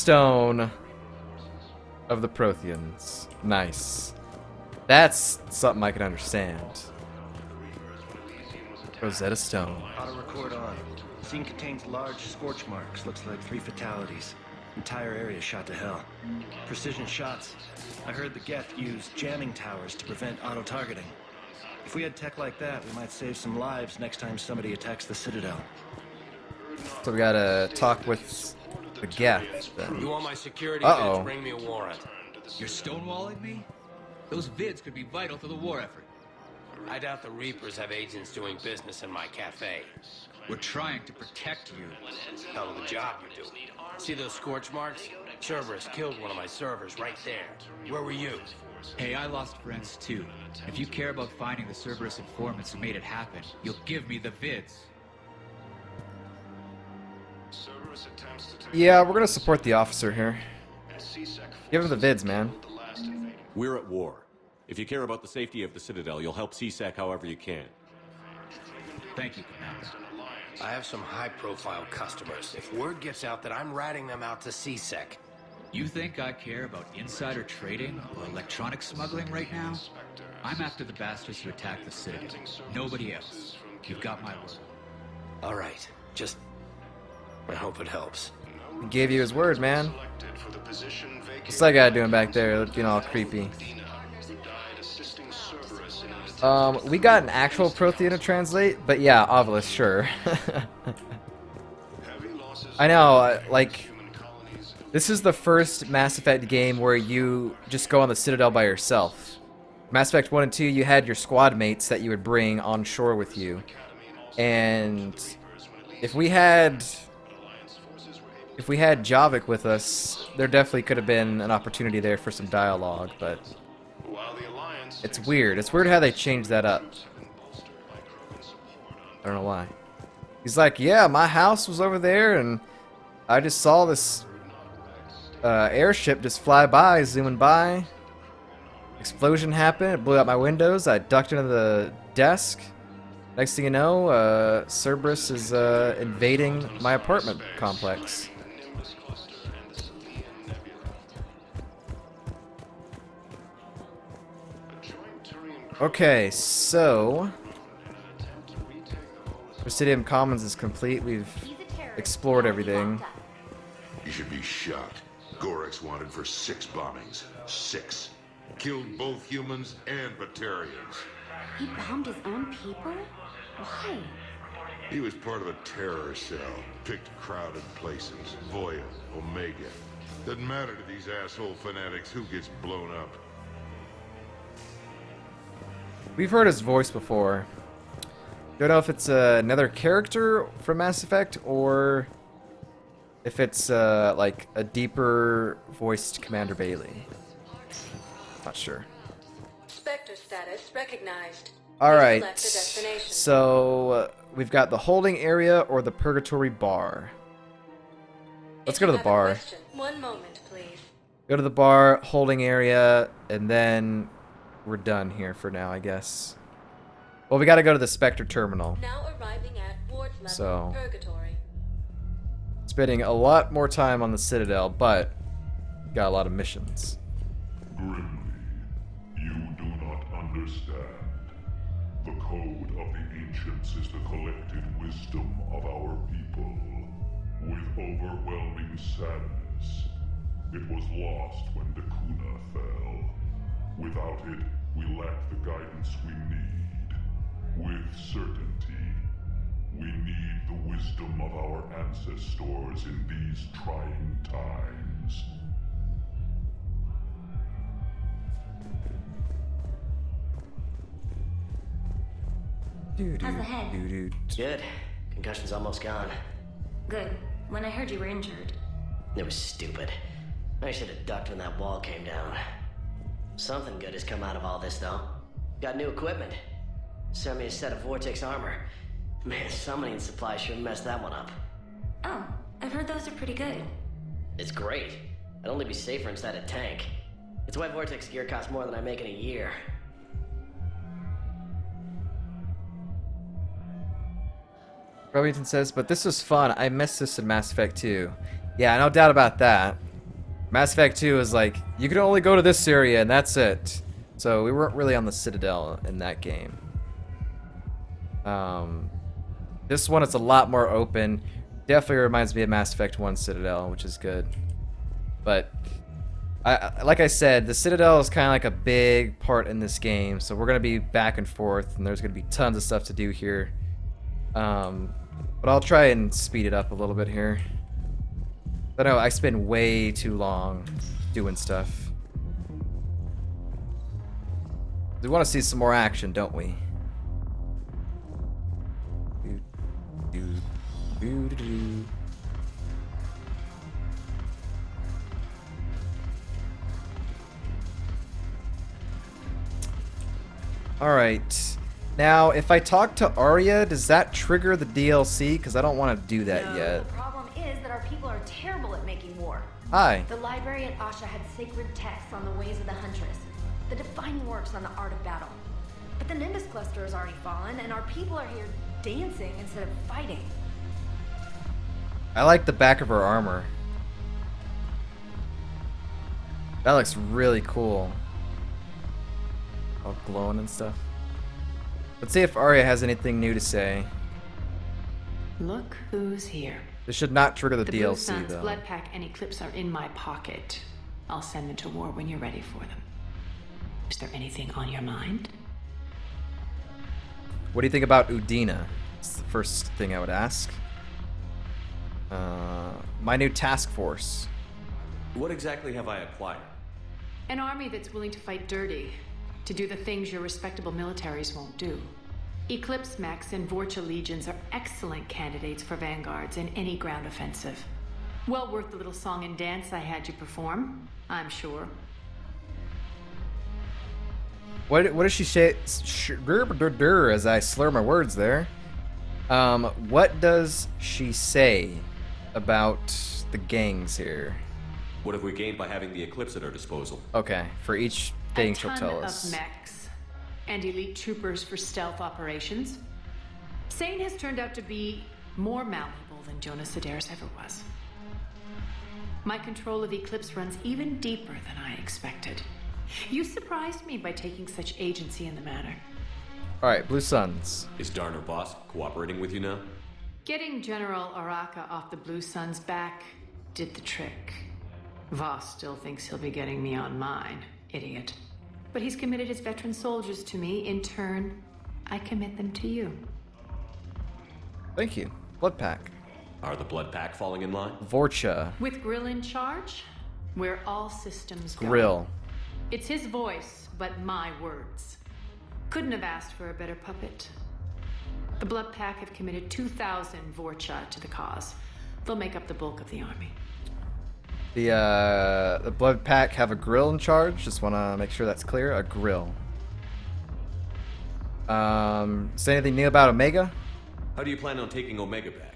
Stone of the Protheans. Nice. That's something I can understand. Rosetta Stone. Auto record on. Scene contains large scorch marks. Looks like 3 fatalities. Entire area shot to hell. Precision shots. I heard the Geth used jamming towers to prevent auto-targeting. If we had tech like that, we might save some lives next time somebody attacks the Citadel. So we gotta talk with the Geth then. You want my security Uh-oh. vids? Bring me a warrant. You're stonewalling me? Those vids could be vital to the war effort. I doubt the Reapers have agents doing business in my cafe. We're trying to protect you. Hell of a job you do. See those scorch marks? Cerberus killed one of my servers right there. Where were you? Hey, I lost friends too. If you care about finding the Cerberus informants who made it happen, you'll give me the vids. Yeah, we're gonna support the officer here. Give him the vids, man. We're at war. If you care about the safety of the Citadel, you'll help CSEC however you can. Thank you, Commander. I have some high-profile customers. If word gets out that I'm ratting them out to CSEC. You think I care about insider trading or electronic smuggling right now? I'm after the bastards who attacked the Citadel. Nobody else. You've got my word. All right, just... I hope it helps. He gave you his word, man. What's that guy doing back there looking all creepy? We got an actual Prothean to translate, but yeah, Obelisk, sure. I know, like, this is the first Mass Effect game where you just go on the Citadel by yourself. Mass Effect 1 and 2, you had your squad mates that you would bring on shore with you. And if we had Javik with us, there definitely could have been an opportunity there for some dialogue, but it's weird. It's weird how they changed that up. I don't know why. He's like, yeah, my house was over there, and I just saw this airship just fly by, zooming by. Explosion happened, it blew out my windows, I ducked into the desk. Next thing you know, Cerberus is invading my apartment complex. Okay, so Presidium Commons is complete. We've explored everything. You should be shot. Gorex wanted for 6 bombings. 6. Killed both humans and Batarians. He bombed his own people? Why? He was part of a terror cell. Picked crowded places. Voya, Omega. Doesn't matter to these asshole fanatics who gets blown up. We've heard his voice before. Don't know if it's another character from Mass Effect or if it's like a deeper voiced Commander Bailey. Not sure. Spectre status recognized. Alright, Select a destination. so we've got the holding area or the Purgatory bar. Let's go to the bar. 1 moment, please. Go to the bar, holding area, and then we're done here for now, I guess. Well, we gotta go to the Spectre terminal. Now arriving at ward level So- Purgatory. Spending a lot more time on the Citadel, but got a lot of missions. Grimly, you do not understand. The code of the ancients is the collected wisdom of our people. With overwhelming sadness, it was lost when Dakuna fell. Without it, we lack the guidance we need. With certainty, we need the wisdom of our ancestors in these trying times. How's the head? Good. Concussion's almost gone. Good. When I heard you were injured. It was stupid. I should have ducked when that wall came down. Something good has come out of all this, though. Got new equipment. Sent me a set of Vortex armor. Man, summoning supply sure messed that one up. Oh, I've heard those are pretty good. It's great. I'd only be safer inside a tank. It's why Vortex gear costs more than I make in a year. Robington says, but this was fun. I missed this in Mass Effect 2. Yeah, no doubt about that. Mass Effect 2 is like, you can only go to this area and that's it. So we weren't really on the Citadel in that game. This one is a lot more open. Definitely reminds me of Mass Effect 1 Citadel, which is good. But like I said, the Citadel is kind of like a big part in this game, so we're gonna be back and forth, and there's gonna be tons of stuff to do here. But I'll try and speed it up a little bit here. I know I spend way too long doing stuff. We want to see some more action, don't we? Alright. Now, if I talk to Arya, does that trigger the DLC? Because I don't want to do that yet. The problem is that our people are terrible at making war. Hi. The library at Asha had sacred texts on the ways of the Huntress, the defining works on the art of battle. But the Nimbus cluster has already fallen, and our people are here dancing instead of fighting. I like the back of her armor. That looks really cool. All glowing and stuff. Let's see if Arya has anything new to say. Look who's here. This should not trigger the Blue DLC, Suns, though. Blood Pack, and Eclipse are in my pocket. I'll send them to war when you're ready for them. Is there anything on your mind? What do you think about Udina? It's the first thing I would ask. My new task force. What exactly have I acquired? An army that's willing to fight dirty, to do the things your respectable militaries won't do. Eclipse mechs and Vorcha legions are excellent candidates for vanguards in any ground offensive. Well worth the little song and dance I had you perform, I'm sure. What does she say? As I slur my words there. What does she say about the gangs here? What have we gained by having the Eclipse at our disposal? Okay, for each thing she'll tell us. A ton of mechs and elite troopers for stealth operations. Sane has turned out to be more malleable than Jonas Sedaris ever was. My control of Eclipse runs even deeper than I expected. You surprised me by taking such agency in the matter. Alright, Blue Suns. Is Darner Boss cooperating with you now? Getting General Araka off the Blue Suns' back did the trick. Voss still thinks he'll be getting me on mine, idiot. But he's committed his veteran soldiers to me. In turn, I commit them to you. Thank you. Blood Pack. Are the Blood Pack falling in line? Vorcha. With Grill in charge, we're all systems go. Grill. It's his voice, but my words. Couldn't have asked for a better puppet. The Blood Pack have committed 2,000 Vorcha to the cause. They'll make up the bulk of the army. The Blood Pack have a grill in charge. Just want to make sure that's clear. A grill. Say anything new about Omega? How do you plan on taking Omega back?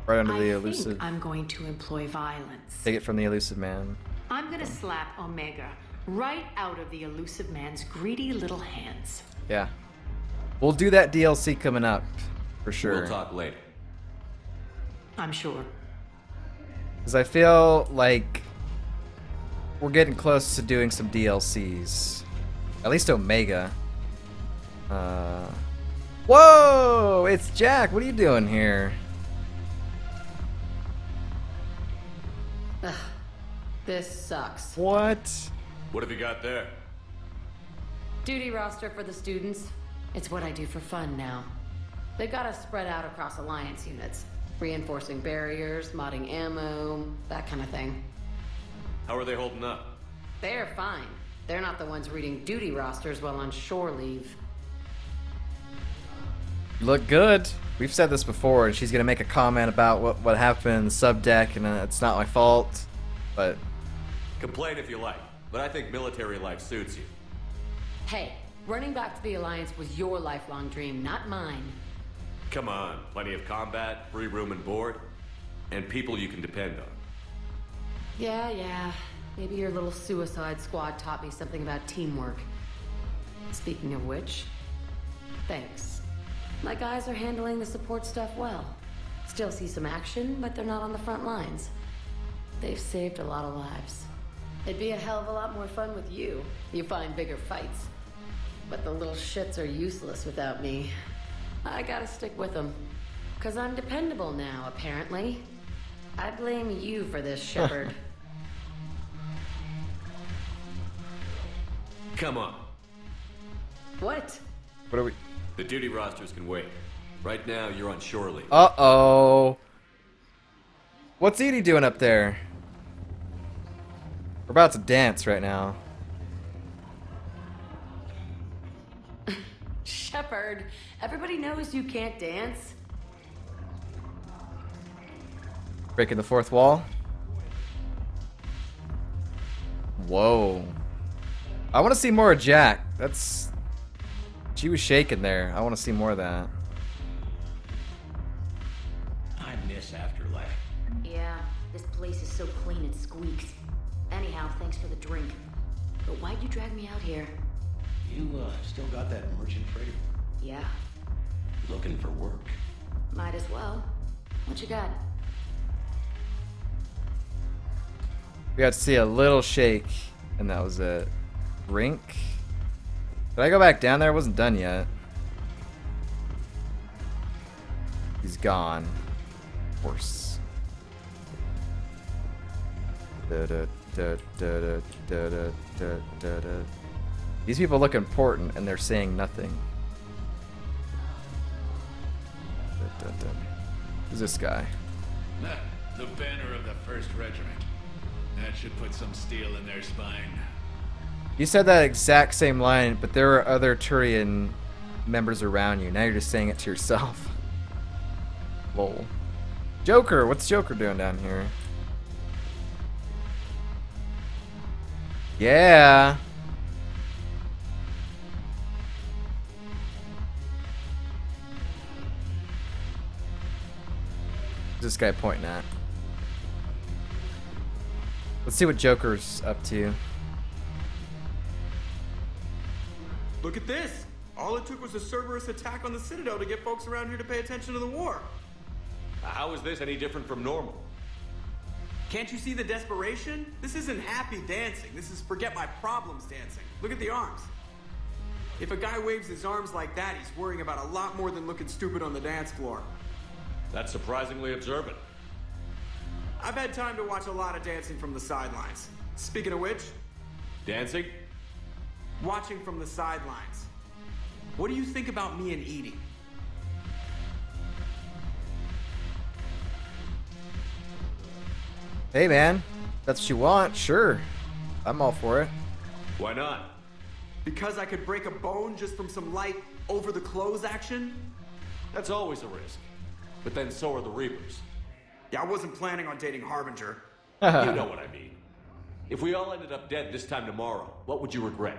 Right under the I elusive. think I'm going to employ violence. Take it from the elusive man. I'm gonna slap Omega right out of the elusive man's greedy little hands. Yeah. We'll do that DLC coming up, for sure. We'll talk later. I'm sure. Because I feel like we're getting close to doing some DLCs. At least Omega. Whoa! It's Jack! What are you doing here? Ugh. This sucks. What? What have you got there? Duty roster for the students. It's what I do for fun now. They've got us spread out across Alliance units. Reinforcing barriers, modding ammo, that kind of thing. How are they holding up? They're fine. They're not the ones reading duty rosters while on shore leave. You look good. We've said this before, and she's gonna make a comment about what happened in the subdeck, and it's not my fault. But complain if you like, but I think military life suits you. Hey, running back to the Alliance was your lifelong dream, not mine. Come on, plenty of combat, free room and board, and people you can depend on. Yeah. Maybe your little suicide squad taught me something about teamwork. Speaking of which, thanks. My guys are handling the support stuff well. Still see some action, but they're not on the front lines. They've saved a lot of lives. It'd be a hell of a lot more fun with you. You find bigger fights. But the little shits are useless without me. I gotta stick with them. 'Cause I'm dependable now, apparently. I blame you for this, Shepard. Come on. What? What are we? The duty rosters can wait. Right now, you're on shore leave. Uh-oh. What's Edie doing up there? We're about to dance right now. Shepard, everybody knows you can't dance. Breaking the fourth wall. Whoa. I want to see more of Jack. That's... She was shaking there. I want to see more of that. I miss Afterlife. Yeah, this place is so clean it squeaks. Anyhow, thanks for the drink. But why'd you drag me out here? You, still got that merchant freighter? Yeah, Looking for work? might as well. What you got? We got to see a little shake, and that was it. Rink? Did I go back down there? I wasn't done yet. He's gone. Of course. These people look important, and they're saying nothing. Who's this guy? The banner of the 1st Regiment. That should put some steel in their spine. You said that exact same line, but there are other Turian members around you. Now you're just saying it to yourself. Lol. Joker! What's Joker doing down here? Yeah! What's this guy pointing at? Let's see what Joker's up to. Look at this! All it took was a Cerberus attack on the Citadel to get folks around here to pay attention to the war. How is this any different from normal? Can't you see the desperation? This isn't happy dancing. This is forget my problems dancing. Look at the arms. If a guy waves his arms like that, he's worrying about a lot more than looking stupid on the dance floor. That's surprisingly observant. I've had time to watch a lot of dancing from the sidelines. Speaking of which... Dancing? Watching from the sidelines. What do you think about me and Edie? Hey man, that's what you want, sure. I'm all for it. Why not? Because I could break a bone just from some light over-the-clothes action? That's always a risk. But then so are the Reapers. Yeah, I wasn't planning on dating Harbinger. You know what I mean. If we all ended up dead this time tomorrow, what would you regret?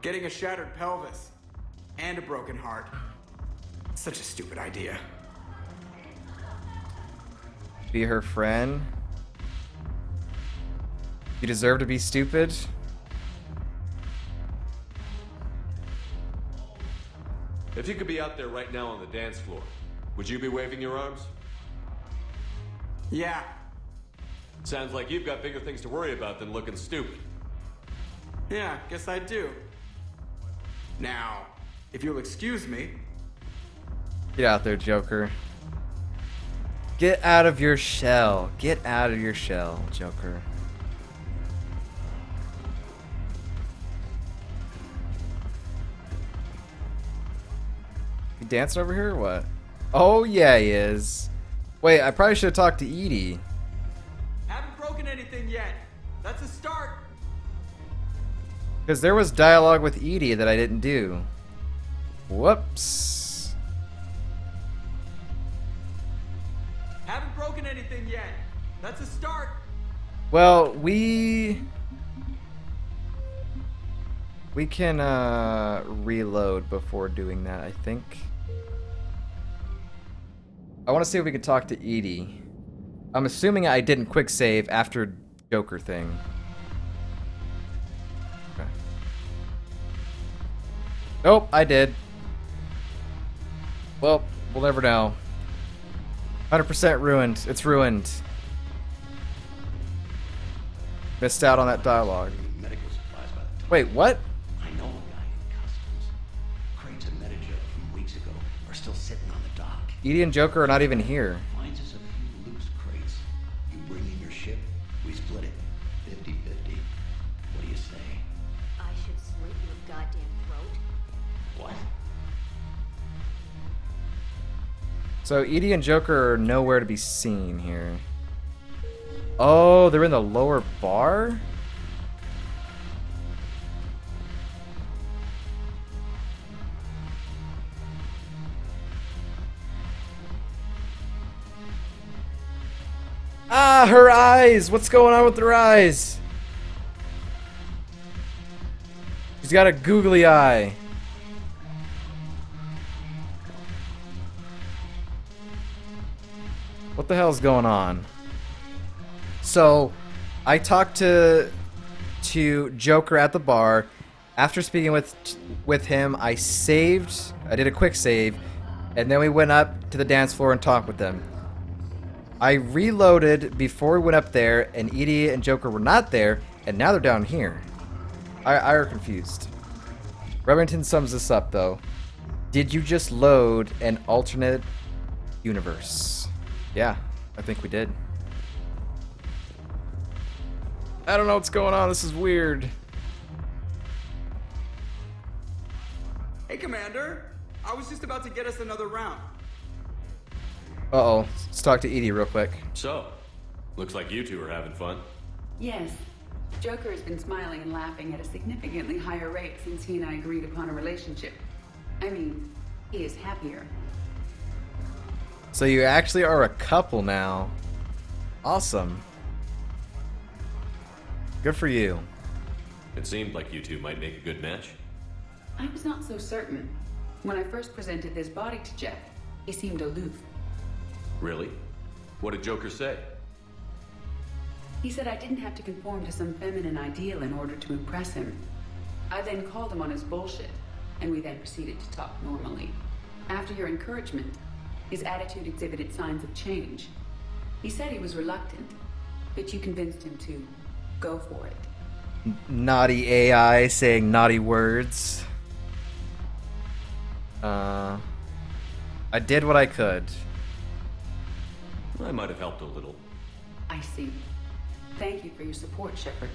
Getting a shattered pelvis. And a broken heart. Such a stupid idea. Be her friend. You deserve to be stupid. If you could be out there right now on the dance floor, would you be waving your arms? Yeah. Sounds like you've got bigger things to worry about than looking stupid. Yeah, guess I do. Now, if you'll excuse me... Get out there, Joker. Get out of your shell. Get out of your shell, Joker. He dancing over here or what? Oh yeah, he is. Wait, I probably should have talked to Edie. Haven't broken anything yet. That's a start. Because there was dialogue with Edie that I didn't do. Whoops. Haven't broken anything yet. That's a start. Well, we can reload before doing that, I think. I want to see if we can talk to Edie. I'm assuming I didn't quick save after Joker thing. Okay. Nope, I did. Well, we'll never know. 100% ruined. It's ruined. Missed out on that dialogue. Medical supplies by the Wait, what? I know a guy in customs. Crates of Metagel from weeks ago are still sitting on the dock. Edie and Joker are not even here. Finds us a few loose crates. You bring in your ship, we split it. 50-50. What do you say? I should slit your goddamn throat. What? So Edie and Joker are nowhere to be seen here. Oh, they're in the lower bar? Ah, her eyes! What's going on with her eyes? She's got a googly eye. What the hell's going on? So, I talked to Joker at the bar. After speaking with him, I did a quick save, and then we went up to the dance floor and talked with them. I reloaded before we went up there, and Edie and Joker were not there, and now they're down here. I are confused. Remington sums this up, though. Did you just load an alternate universe? Yeah, I think we did. I don't know what's going on. This is weird. Hey, Commander. I was just about to get us another round. Uh-oh. Let's talk to Edie real quick. So, looks like you two are having fun. Yes. Joker has been smiling and laughing at a significantly higher rate since he and I agreed upon a relationship. I mean, he is happier. So you actually are a couple now. Awesome. Good for you. It seemed like you two might make a good match. I was not so certain. When I first presented this body to Jeff, he seemed aloof. Really? What did Joker say? He said I didn't have to conform to some feminine ideal in order to impress him. I then called him on his bullshit, and we then proceeded to talk normally. After your encouragement, his attitude exhibited signs of change. He said he was reluctant, but you convinced him to go for it. Naughty AI saying naughty words. I did what I could. I might have helped a little. I see. Thank you for your support, Shepard.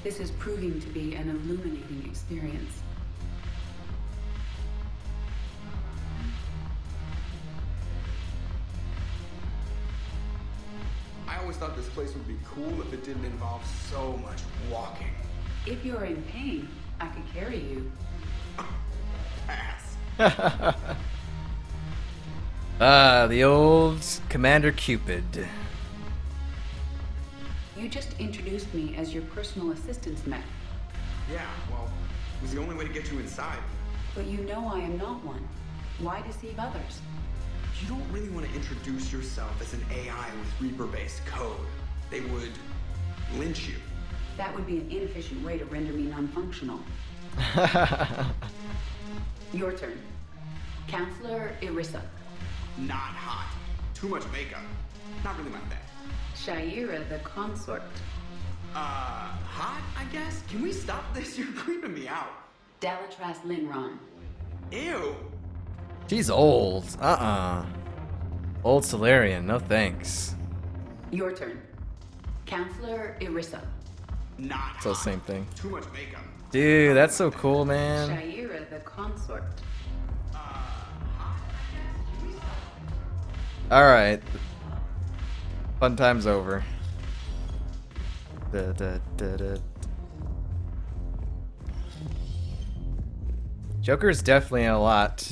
This is proving to be an illuminating experience. I always thought this place would be cool if it didn't involve so much walking. If you're in pain, I could carry you. Pass. The old Commander Cupid. You just introduced me as your personal assistance mech. Yeah, well, it was the only way to get you inside. But you know I am not one. Why deceive others? You don't really want to introduce yourself as an AI with Reaper-based code. They would lynch you. That would be an inefficient way to render me non-functional. Your turn. Counselor Irissa. Not hot. Too much makeup. Not really my thing. Shaira the consort. Hot, I guess? Can we stop this? You're creeping me out. Dalatras Linron. Ew. She's old. Old Solarian, no thanks. Your turn. Counselor Irissa. Not So hot. same thing. Too much makeup. Dude, that's so cool, man. Shaira the consort. Alright. Fun time's over. Joker's definitely a lot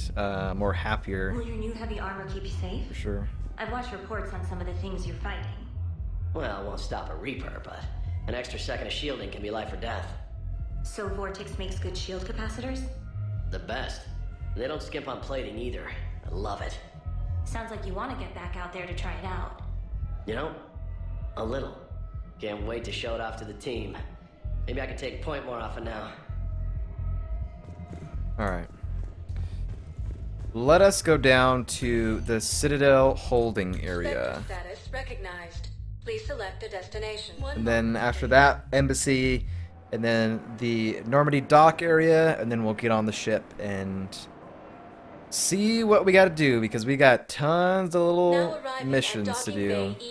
more happier. Will your new heavy armor keep you safe? For sure. I've watched reports on some of the things you're fighting. Well, it won't stop a Reaper, but an extra second of shielding can be life or death. So Vortex makes good shield capacitors? The best. They don't skimp on plating either. I love it. Sounds like you want to get back out there to try it out. You know? A little. Can't wait to show it off to the team. Maybe I can take point more often now. Alright. let us go down to the Citadel holding area. Status recognized. Please select a destination. And then after that, embassy, and then the Normandy dock area, and then we'll get on the ship and see what we got to do, because we got tons of little missions to do.